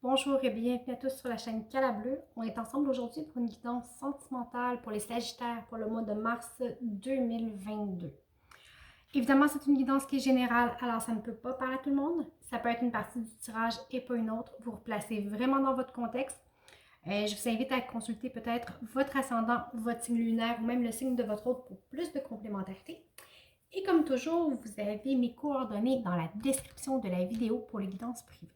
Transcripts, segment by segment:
Bonjour et bienvenue à tous sur la chaîne Cala Bleu. On est ensemble aujourd'hui pour une guidance sentimentale pour les Sagittaires pour le mois de mars 2022. Évidemment, c'est une guidance qui est générale, alors ça ne peut pas parler à tout le monde. Ça peut être une partie du tirage et pas une autre. Vous replacez vraiment dans votre contexte. Je vous invite à consulter peut-être votre ascendant, votre signe lunaire ou même le signe de votre hôte pour plus de complémentarité. Et comme toujours, vous avez mes coordonnées dans la description de la vidéo pour les guidances privées.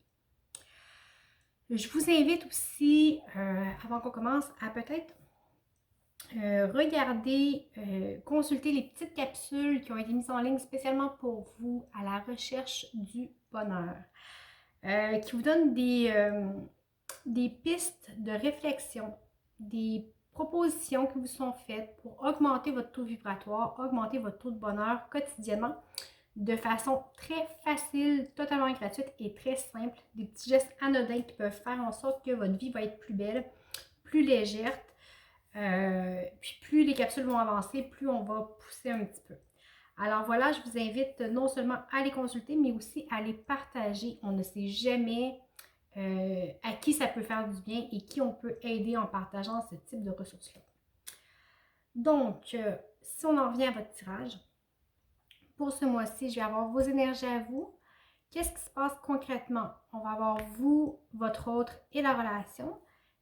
Je vous invite aussi, avant qu'on commence, à peut-être regarder, consulter les petites capsules qui ont été mises en ligne spécialement pour vous à la recherche du bonheur, qui vous donnent des pistes de réflexion, des propositions qui vous sont faites pour augmenter votre taux vibratoire, augmenter votre taux de bonheur quotidiennement de façon très facile, totalement gratuite et très simple. Des petits gestes anodins qui peuvent faire en sorte que votre vie va être plus belle, plus légère. Puis plus les capsules vont avancer, plus on va pousser un petit peu. Alors voilà, je vous invite non seulement à les consulter, mais aussi à les partager. On ne sait jamais à qui ça peut faire du bien et qui on peut aider en partageant ce type de ressources-là. Donc, si on en revient à votre tirage, pour ce mois-ci, je vais avoir vos énergies à vous. Qu'est-ce qui se passe concrètement? On va avoir vous, votre autre et la relation.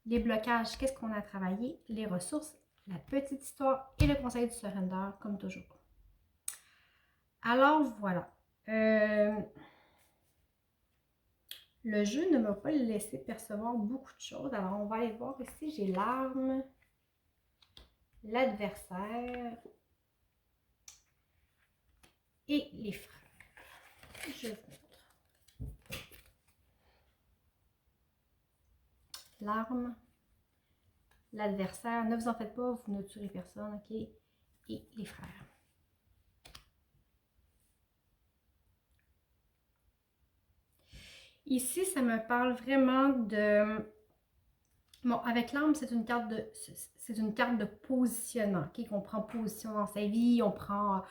Les blocages, qu'est-ce qu'on a travaillé? Les ressources, la petite histoire et le conseil du surrender, comme toujours. Alors voilà. Le jeu ne m'a pas laissé percevoir beaucoup de choses. Alors on va aller voir ici. J'ai l'arme, l'adversaire et les frères. Je vous montre. L'arme, l'adversaire, ne vous en faites pas, vous ne tuerez personne, ok? Et les frères. Ici, ça me parle vraiment de... Bon, avec l'arme, c'est une carte de positionnement, ok? Qu'on prend position dans sa vie, on prend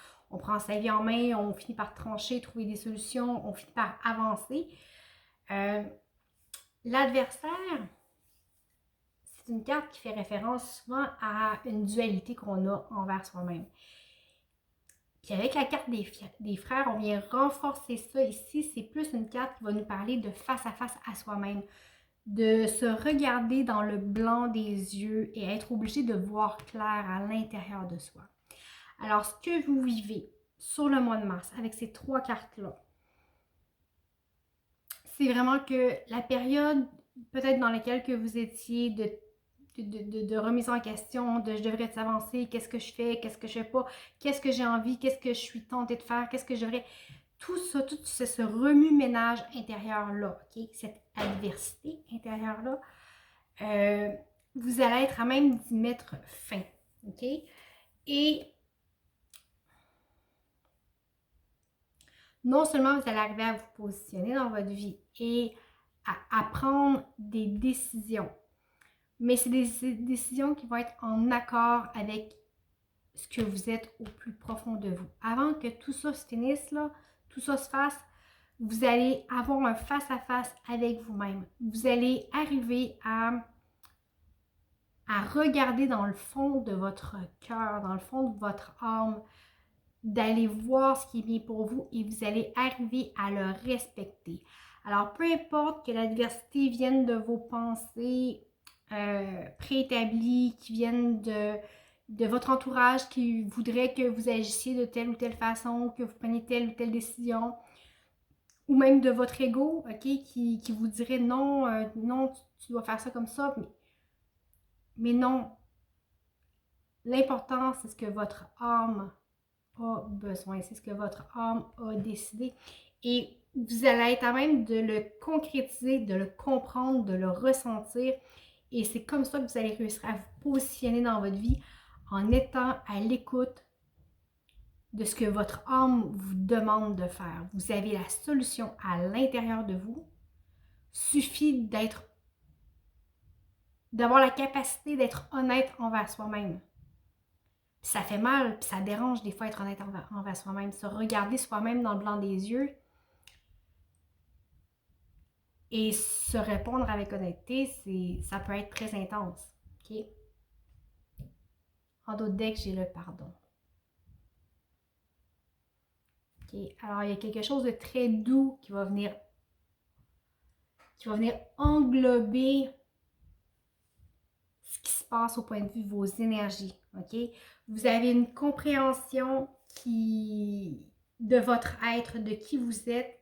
sa vie en main, on finit par trancher, trouver des solutions, on finit par avancer. L'adversaire, c'est une carte qui fait référence souvent à une dualité qu'on a envers soi-même. Puis avec la carte des frères, on vient renforcer ça ici. C'est plus une carte qui va nous parler de face à soi-même. De se regarder dans le blanc des yeux et être obligé de voir clair à l'intérieur de soi. Alors, ce que vous vivez sur le mois de mars avec ces trois cartes-là, c'est vraiment que la période peut-être dans laquelle que vous étiez de remise en question, de je devrais avancer, qu'est-ce que je fais, qu'est-ce que je fais pas, qu'est-ce que j'ai envie, qu'est-ce que je suis tentée de faire, qu'est-ce que je devrais... Tout ça, tout ce remue-ménage intérieur-là, ok? Cette adversité intérieure-là, vous allez être à même d'y mettre fin, ok? Et non seulement vous allez arriver à vous positionner dans votre vie et à prendre des décisions, mais c'est des décisions qui vont être en accord avec ce que vous êtes au plus profond de vous. Avant que tout ça se finisse, là, tout ça se fasse, vous allez avoir un face-à-face avec vous-même. Vous allez arriver à regarder dans le fond de votre cœur, dans le fond de votre âme, d'aller voir ce qui est bien pour vous et vous allez arriver à le respecter. Alors, peu importe que l'adversité vienne de vos pensées préétablies, qui viennent de votre entourage qui voudrait que vous agissiez de telle ou telle façon, que vous preniez telle ou telle décision, ou même de votre ego, ok, qui vous dirait non, non, tu dois faire ça comme ça, mais non. L'important, c'est ce que votre âme a besoin, c'est ce que votre âme a décidé. Et vous allez être à même de le concrétiser, de le comprendre, de le ressentir. Et c'est comme ça que vous allez réussir à vous positionner dans votre vie en étant à l'écoute de ce que votre âme vous demande de faire. Vous avez la solution à l'intérieur de vous. Suffit d'avoir la capacité d'être honnête envers soi-même. Puis ça fait mal, puis ça dérange des fois être honnête envers soi-même, se regarder soi-même dans le blanc des yeux Et se répondre avec honnêteté, ça peut être très intense. OK? En d'autres decks, j'ai le pardon. OK? Alors, il y a quelque chose de très doux qui va venir englober ce qui se passe au point de vue de vos énergies. OK? Vous avez une compréhension de votre être, de qui vous êtes.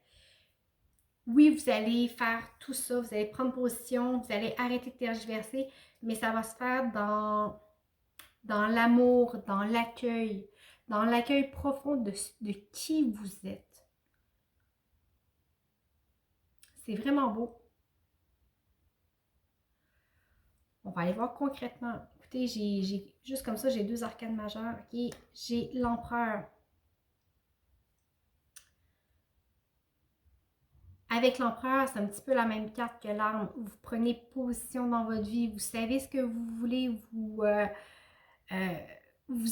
Oui, vous allez faire tout ça, vous allez prendre position, vous allez arrêter de tergiverser, mais ça va se faire dans l'amour, dans l'accueil profond de qui vous êtes. C'est vraiment beau. On va aller voir concrètement. Écoutez, juste comme ça, j'ai 2 arcanes majeures. OK? J'ai l'empereur. Avec l'empereur, c'est un petit peu la même carte que l'arme. Vous prenez position dans votre vie, vous savez ce que vous voulez, vous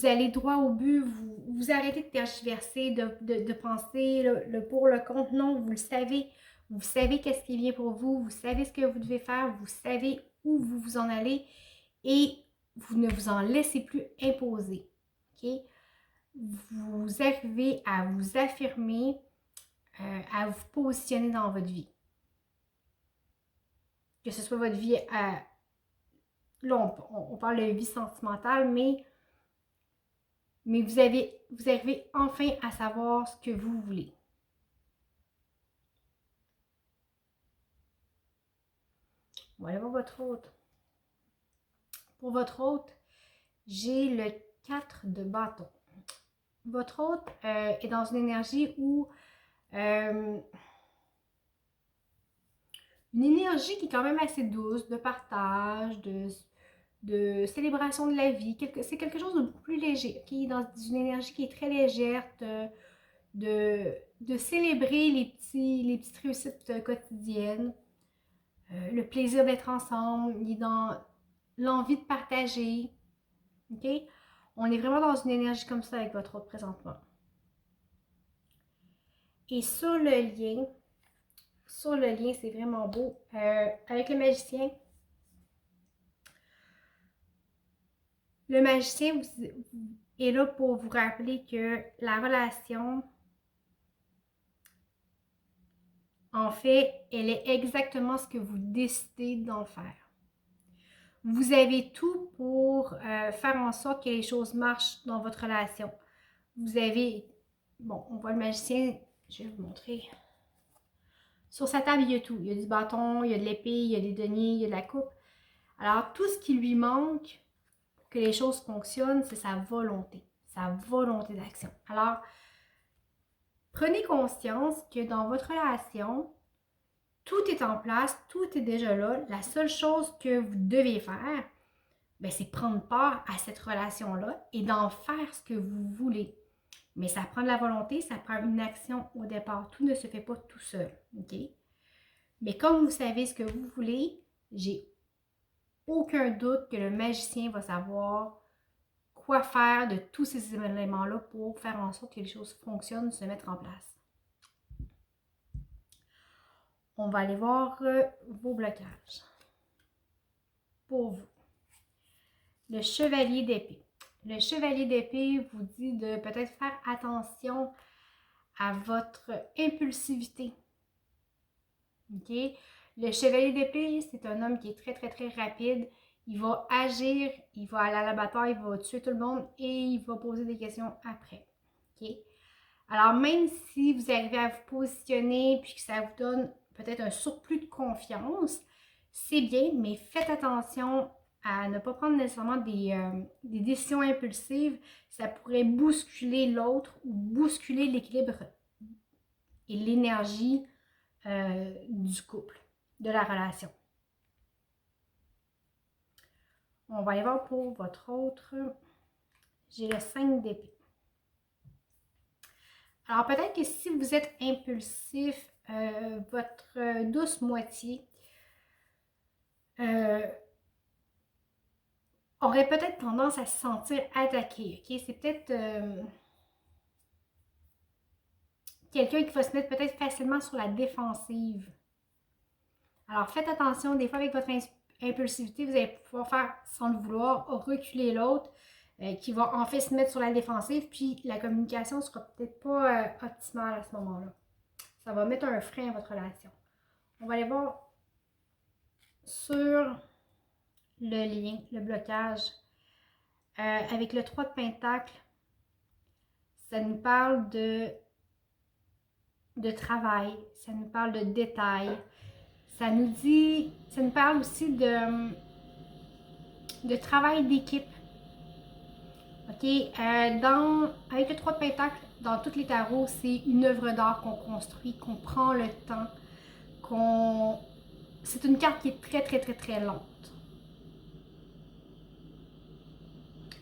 allez droit au but, vous arrêtez de tergiverser, de penser le pour, le contre. Non, vous le savez. Vous savez qu'est-ce qui est bien pour vous, vous savez ce que vous devez faire, vous savez où vous vous en allez et vous ne vous en laissez plus imposer. OK? Vous arrivez à vous affirmer, à vous positionner dans votre vie. Que ce soit votre vie, là on parle de vie sentimentale, mais vous arrivez enfin à savoir ce que vous voulez. On va aller voir votre hôte. Pour votre hôte, j'ai le 4 de bâton. Votre hôte est dans une énergie où une énergie qui est quand même assez douce, de partage, de célébration de la vie. C'est quelque chose de beaucoup plus léger, qui est dans une énergie qui est très légère, de célébrer les petites réussites quotidiennes, le plaisir d'être ensemble, il est dans l'envie de partager. OK? On est vraiment dans une énergie comme ça avec votre hôte présentement. Et sur le lien, c'est vraiment beau. Avec le magicien est là pour vous rappeler que la relation, en fait, elle est exactement ce que vous décidez d'en faire. Vous avez tout pour faire en sorte que les choses marchent dans votre relation. Vous avez, bon, on voit le magicien, je vais vous montrer. Sur sa table, il y a tout. Il y a du bâton, il y a de l'épée, il y a des deniers, il y a de la coupe. Alors, tout ce qui lui manque pour que les choses fonctionnent, c'est sa volonté d'action. Alors, prenez conscience que dans votre relation, tout est en place, tout est déjà là. La seule chose que vous devez faire, c'est prendre part à cette relation-là et d'en faire ce que vous voulez. Mais ça prend de la volonté, ça prend une action au départ. Tout ne se fait pas tout seul, OK? Mais comme vous savez ce que vous voulez, j'ai aucun doute que le magicien va savoir quoi faire de tous ces éléments-là pour faire en sorte que les choses fonctionnent, se mettre en place. On va aller voir vos blocages. Pour vous. Le chevalier d'épée. Le chevalier d'épée vous dit de peut-être faire attention à votre impulsivité. OK? Le chevalier d'épée, c'est un homme qui est très, très, très rapide. Il va agir, il va aller à la bataille, il va tuer tout le monde et il va poser des questions après. OK? Alors, même si vous arrivez à vous positionner puis que ça vous donne peut-être un surplus de confiance, c'est bien, mais faites attention à ne pas prendre nécessairement des décisions impulsives. Ça pourrait bousculer l'autre ou bousculer l'équilibre et l'énergie du couple, de la relation. On va aller voir pour votre autre. J'ai le 5 d'épée. Alors peut-être que si vous êtes impulsif, votre douce moitié aurait peut-être tendance à se sentir attaqué. Okay? C'est peut-être quelqu'un qui va se mettre peut-être facilement sur la défensive. Alors, faites attention, des fois avec votre impulsivité, vous allez pouvoir faire, sans le vouloir, reculer l'autre, qui va en fait se mettre sur la défensive, puis la communication sera peut-être pas optimale à ce moment-là. Ça va mettre un frein à votre relation. On va aller voir sur le lien, le blocage. Avec le 3 de Pentacle, ça nous parle de travail, ça nous parle de détails, ça nous parle aussi de travail d'équipe. OK? Avec le 3 de Pentacle, dans tous les tarots, c'est une œuvre d'art qu'on construit, qu'on prend le temps, c'est une carte qui est très, très, très, très lente.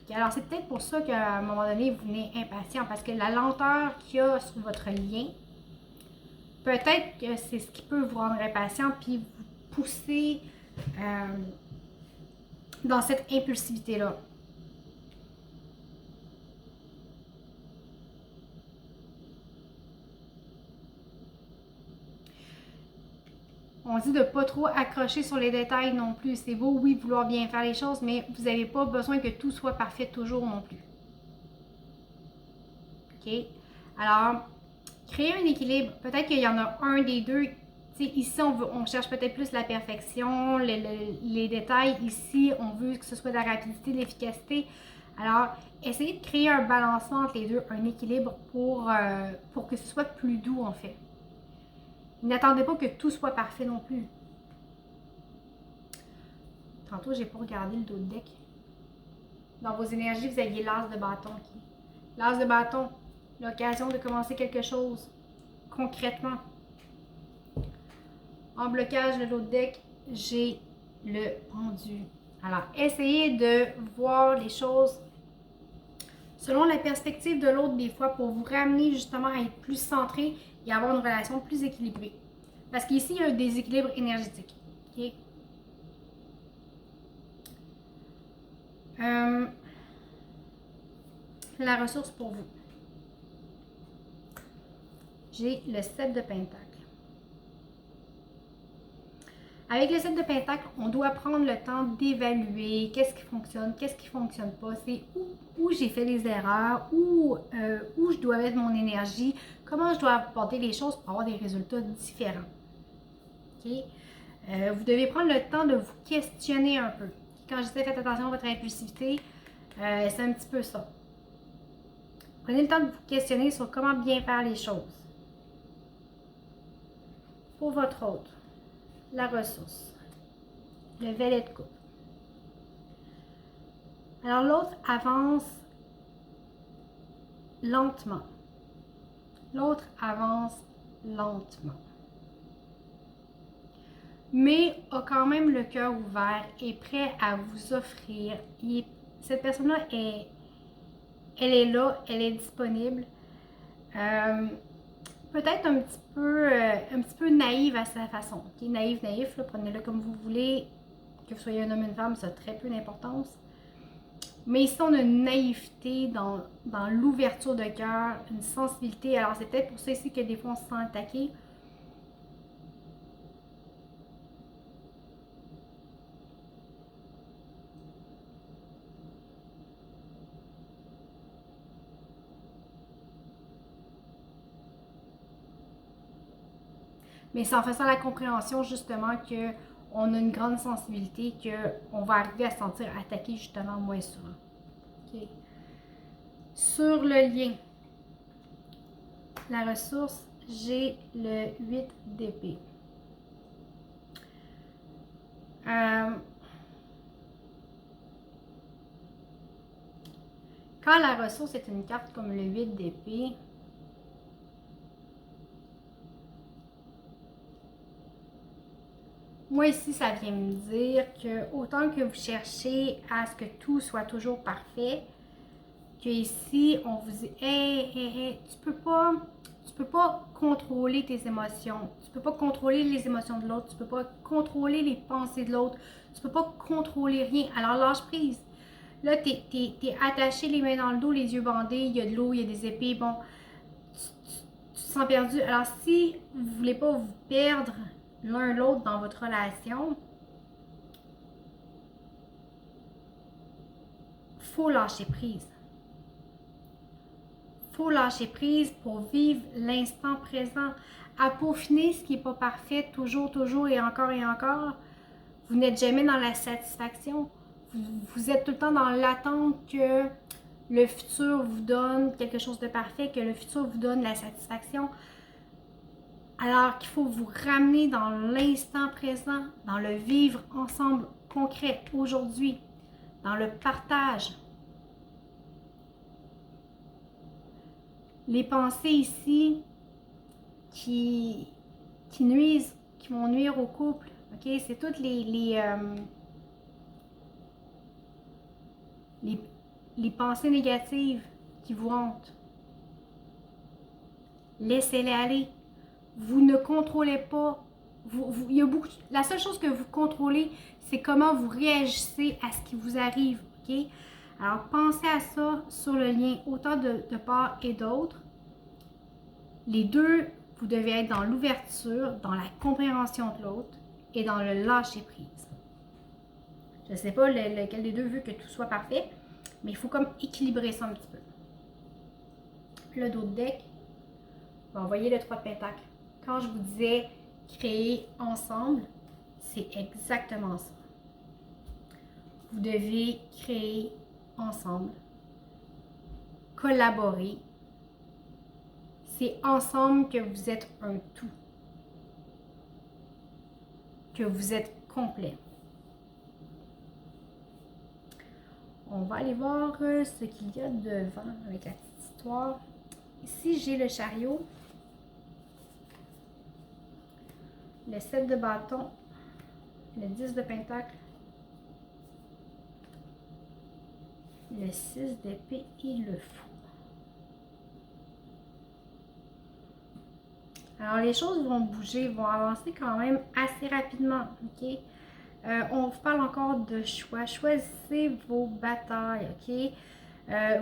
Alors, c'est peut-être pour ça qu'à un moment donné, vous venez impatient, parce que la lenteur qu'il y a sur votre lien, peut-être que c'est ce qui peut vous rendre impatient, puis vous pousser dans cette impulsivité-là. On dit de ne pas trop accrocher sur les détails non plus. C'est beau, oui, vouloir bien faire les choses, mais vous n'avez pas besoin que tout soit parfait toujours non plus. OK? Alors, créer un équilibre. Peut-être qu'il y en a un des deux. Ici, on cherche peut-être plus la perfection, les détails. Ici, on veut que ce soit de la rapidité, de l'efficacité. Alors, essayez de créer un balancement entre les deux, un équilibre pour que ce soit plus doux, en fait. N'attendez pas que tout soit parfait non plus. Tantôt, j'ai pas regardé le dos de deck. Dans vos énergies, vous aviez l'as de bâton. L'as de bâton, l'occasion de commencer quelque chose concrètement. En blocage de l'autre deck, j'ai le pendu. Alors, essayez de voir les choses selon la perspective de l'autre des fois pour vous ramener justement à être plus centré et avoir une relation plus équilibrée. Parce qu'ici, il y a un déséquilibre énergétique. Okay? La ressource pour vous. J'ai le 7 de Pentacle. Avec le 7 de Pentacle, on doit prendre le temps d'évaluer qu'est-ce qui fonctionne, qu'est-ce qui ne fonctionne pas. C'est où j'ai fait des erreurs, où je dois mettre mon énergie, comment je dois apporter les choses pour avoir des résultats différents. Okay? Vous devez prendre le temps de vous questionner un peu. Quand je disais faites attention à votre impulsivité, c'est un petit peu ça. Prenez le temps de vous questionner sur comment bien faire les choses. Pour votre autre, la ressource, le valet de coupe. Alors l'autre avance lentement. L'autre avance lentement. Mais a quand même le cœur ouvert et prêt à vous offrir. Cette personne-là elle est là, elle est disponible. Peut-être un petit peu naïve à sa façon. Okay? Naïf, là, prenez-le comme vous voulez. Que vous soyez un homme ou une femme, ça a très peu d'importance. Mais ici, on a une naïveté dans l'ouverture de cœur, une sensibilité. Alors, c'est peut-être pour ça ici que des fois, on se sent attaqué. Mais c'est en faisant la compréhension, justement, qu'on a une grande sensibilité, qu'on va arriver à se sentir attaqué, justement, moins souvent. Okay. Sur le lien, la ressource, j'ai le 8 d'épée. Quand la ressource est une carte comme le 8 d'épée, moi ici, ça vient me dire que autant que vous cherchez à ce que tout soit toujours parfait, que ici, on vous dit hey, tu peux pas contrôler tes émotions. Tu peux pas contrôler les émotions de l'autre. Tu peux pas contrôler les pensées de l'autre. Tu peux pas contrôler rien. Alors lâche prise. Là, t'es attaché les mains dans le dos, les yeux bandés, il y a de l'eau, il y a des épées. Bon, tu te sens perdu. Alors si vous voulez pas vous perdre l'un l'autre dans votre relation, faut lâcher prise. Faut lâcher prise pour vivre l'instant présent, à peaufiner ce qui n'est pas parfait, toujours, toujours et encore. Vous n'êtes jamais dans la satisfaction. Vous êtes tout le temps dans l'attente que le futur vous donne quelque chose de parfait, que le futur vous donne la satisfaction. Alors qu'il faut vous ramener dans l'instant présent, dans le vivre ensemble concret aujourd'hui, dans le partage. Les pensées ici qui nuisent, qui vont nuire au couple, ok? C'est toutes les pensées négatives qui vous hantent. Laissez-les aller. Vous ne contrôlez pas. Il y a la seule chose que vous contrôlez, c'est comment vous réagissez à ce qui vous arrive. Ok? Alors, pensez à ça sur le lien autant de part et d'autre. Les deux, vous devez être dans l'ouverture, dans la compréhension de l'autre et dans le lâcher-prise. Je ne sais pas lequel des deux veut que tout soit parfait, mais il faut comme équilibrer ça un petit peu. Le dos de deck, on va envoyer le 3 de pentacle. Quand je vous disais créer ensemble, c'est exactement ça. Vous devez créer ensemble, collaborer. C'est ensemble que vous êtes un tout, que vous êtes complet. On va aller voir ce qu'il y a devant avec la petite histoire. Ici, j'ai le chariot, le 7 de bâton, le 10 de pentacle, le 6 d'épée et le fou. Alors, les choses vont bouger, vont avancer quand même assez rapidement, ok? On vous parle encore de choix. Choisissez vos batailles, ok?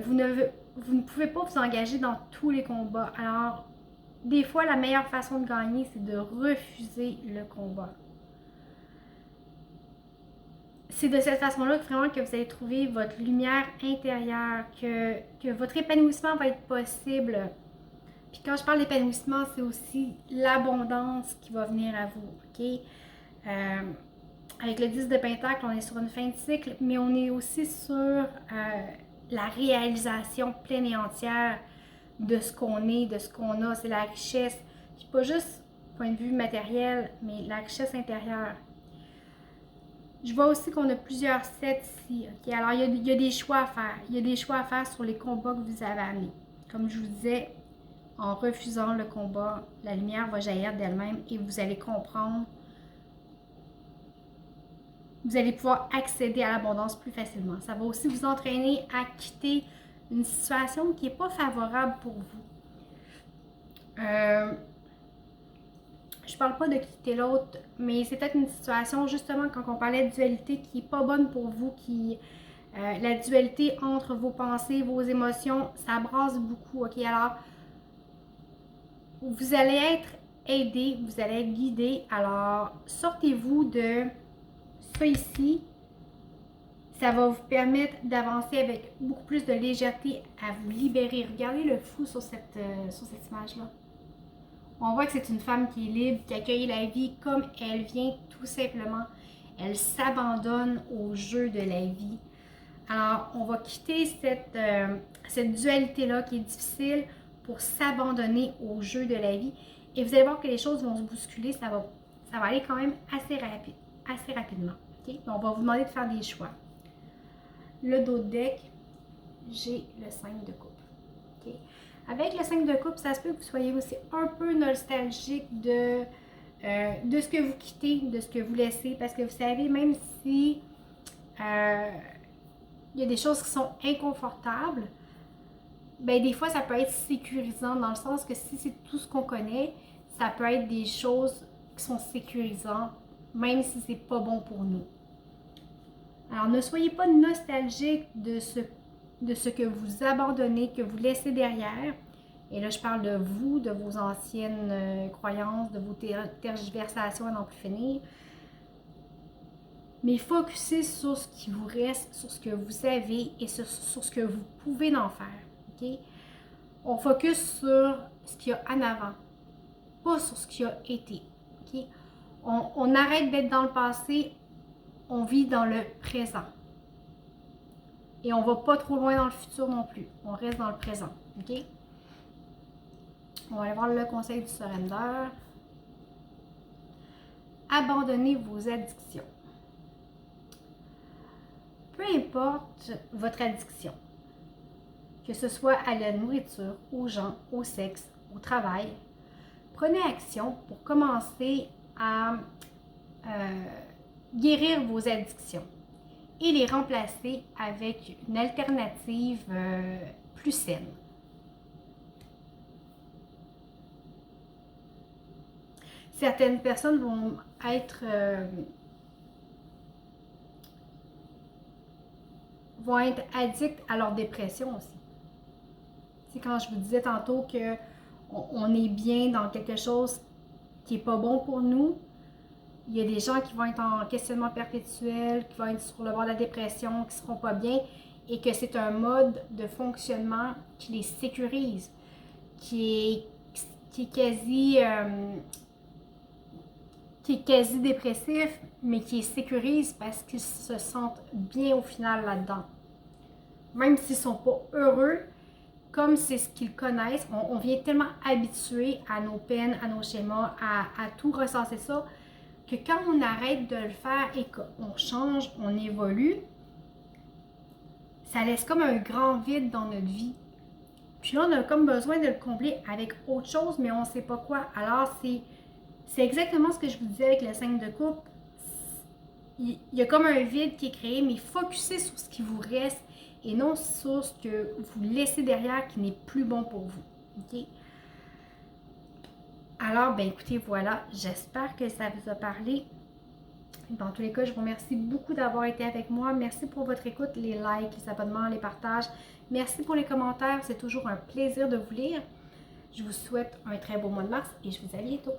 Vous ne pouvez pas vous engager dans tous les combats. Alors, des fois, la meilleure façon de gagner, c'est de refuser le combat. C'est de cette façon-là vraiment que vous allez trouver votre lumière intérieure, que votre épanouissement va être possible. Puis quand je parle d'épanouissement, c'est aussi l'abondance qui va venir à vous, ok? Avec le 10 de pentacle, on est sur une fin de cycle, mais on est aussi sur la réalisation pleine et entière de ce qu'on est, de ce qu'on a. C'est la richesse, puis pas juste point de vue matériel, mais la richesse intérieure. Je vois aussi qu'on a plusieurs sets ici. Okay? Alors, il y a des choix à faire. Il y a des choix à faire sur les combats que vous avez amenés. Comme je vous disais, en refusant le combat, la lumière va jaillir d'elle-même et vous allez comprendre. Vous allez pouvoir accéder à l'abondance plus facilement. Ça va aussi vous entraîner à quitter une situation qui n'est pas favorable pour vous. Je parle pas de quitter l'autre, mais c'est peut-être une situation, justement, quand on parlait de dualité, qui n'est pas bonne pour vous, la dualité entre vos pensées, vos émotions, ça brasse beaucoup, ok? Alors, vous allez être aidé, vous allez être guidé, alors sortez-vous de ça ici. Ça va vous permettre d'avancer avec beaucoup plus de légèreté, à vous libérer. Regardez le fou sur cette image-là. On voit que c'est une femme qui est libre, qui accueille la vie comme elle vient, tout simplement. Elle s'abandonne au jeu de la vie. Alors, on va quitter cette dualité-là qui est difficile pour s'abandonner au jeu de la vie. Et vous allez voir que les choses vont se bousculer, ça va aller quand même assez rapidement. Okay? On va vous demander de faire des choix. Le dos de deck, j'ai le 5 de coupe. Okay? Avec le 5 de coupe, ça se peut que vous soyez aussi un peu nostalgique de ce que vous quittez, de ce que vous laissez. Parce que vous savez, même si il y a des choses qui sont inconfortables, ben des fois ça peut être sécurisant, dans le sens que si c'est tout ce qu'on connaît, ça peut être des choses qui sont sécurisantes, même si c'est pas bon pour nous. Alors ne soyez pas nostalgique de ce que vous abandonnez, que vous laissez derrière. Et là, je parle de vous, de vos anciennes croyances, de vos tergiversations à n'en plus finir. Mais focussez sur ce qui vous reste, sur ce que vous avez et sur ce que vous pouvez en faire. Okay? On focus sur ce qu'il y a en avant, pas sur ce qui a été. Okay? On arrête d'être dans le passé, on vit dans le présent. Et on ne va pas trop loin dans le futur non plus. On reste dans le présent. Okay? On va aller voir le conseil du surrender. Abandonnez vos addictions. Peu importe votre addiction, que ce soit à la nourriture, aux gens, au sexe, au travail, prenez action pour commencer à guérir vos addictions et les remplacer avec une alternative plus saine. Certaines personnes vont être addictes à leur dépression aussi. C'est quand je vous disais tantôt qu'on est bien dans quelque chose qui n'est pas bon pour nous. Il y a des gens qui vont être en questionnement perpétuel, qui vont être sur le bord de la dépression, qui ne seront pas bien, et que c'est un mode de fonctionnement qui les sécurise, qui est quasi dépressif, mais qui les sécurise parce qu'ils se sentent bien au final là-dedans. Même s'ils ne sont pas heureux, comme c'est ce qu'ils connaissent, on vient tellement habitué à nos peines, à nos schémas, à tout recenser ça, que quand on arrête de le faire et qu'on change, on évolue, ça laisse comme un grand vide dans notre vie. Puis là, on a comme besoin de le combler avec autre chose, mais on ne sait pas quoi. Alors, c'est exactement ce que je vous disais avec le 5 de coupe. Il y a comme un vide qui est créé, mais focussez sur ce qui vous reste et non sur ce que vous laissez derrière qui n'est plus bon pour vous. Okay? Alors, ben écoutez, voilà, j'espère que ça vous a parlé. Dans tous les cas, je vous remercie beaucoup d'avoir été avec moi. Merci pour votre écoute, les likes, les abonnements, les partages. Merci pour les commentaires. C'est toujours un plaisir de vous lire. Je vous souhaite un très beau mois de mars et je vous dis à bientôt.